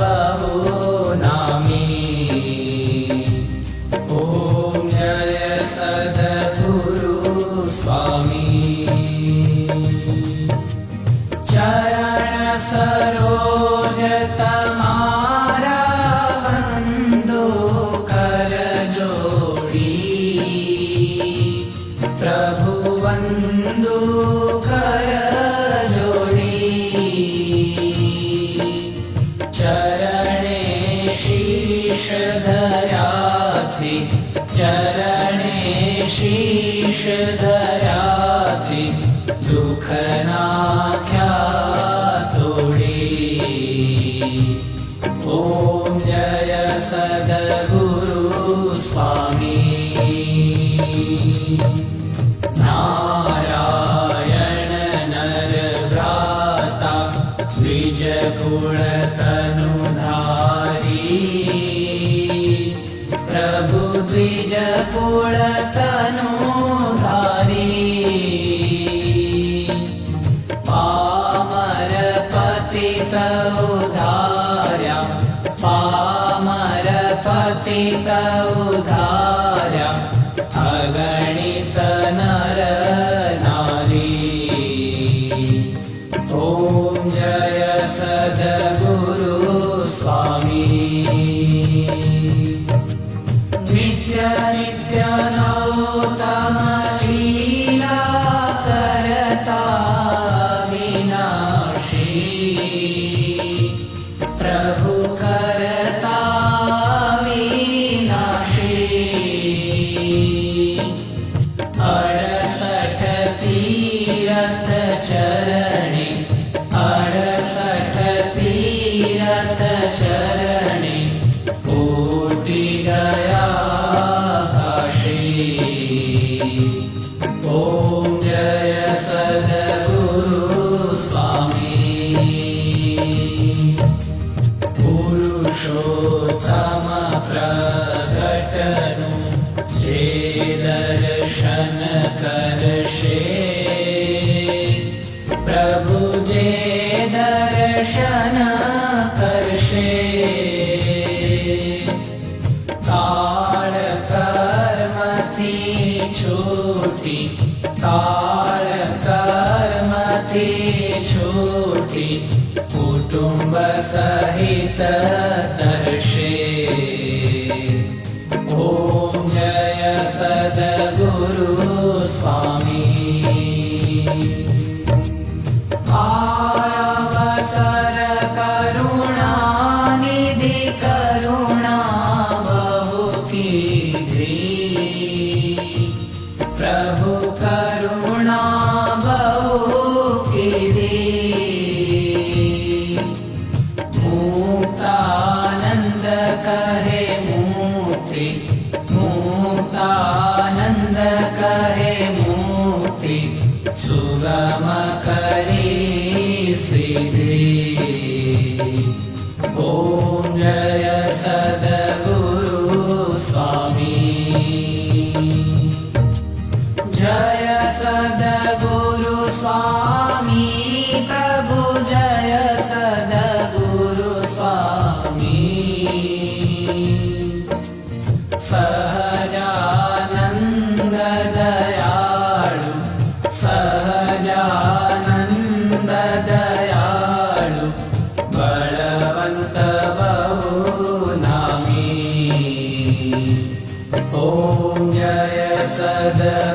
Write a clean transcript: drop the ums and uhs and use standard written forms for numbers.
बहु नामी। ॐ जय सद्गुरु स्वामी। चरण सरोज तमारा वंदो कर जोड़ी। प्रभु वंदो कर जोड़ी। चरणे शीश धरा थी। चरणे शीश धरा थी। दुख नाख्या तोड़ी। ॐ जय सद्गुरु स्वामी। नारायण नर भ्राता द्विज कुल तनुधारी। प्रभु द्विज कुल तनुधारी। पामर पतित उधार्या। पामर पतित उधार्या। अगणित नर नारी। ॐ जय सद्गुरु स्वामी। नित्य नित्य नौतम लीला करता विनाशी। प्रभु करता विनाशी। 68 तीरथ चरणे। 68 तीरथ चरणे। कोटि गया काशी। ॐ जय सद्गुरु स्वामी। पुरुषोत्तम प्रगटनु जे दर्शन करशे। प्रभु जे दर्शन करशे। काल कर्म थी छूटी। काल कर्म थी छूटी। कुटुंब सहित दर्शे। ॐ जय सद्गुरु स्वामी। अवसर करुणा निधि करुणा बहु कीधी। प्रभु करुणा बहु कीधी। मुक्तानंद कहे मुक्ति। मुक्तानंद कहे मुक्ति। सुगम करी सिद्धि। ॐ जय सद्गुरु स्वामी। जय सद्गुरु स्वामी। प्रभु जय सद्गुरु स्वामी। सहजानंद दयालु। सहजानंद दयालु। बलवंत बहु नामी। ॐ जय सद्गुरु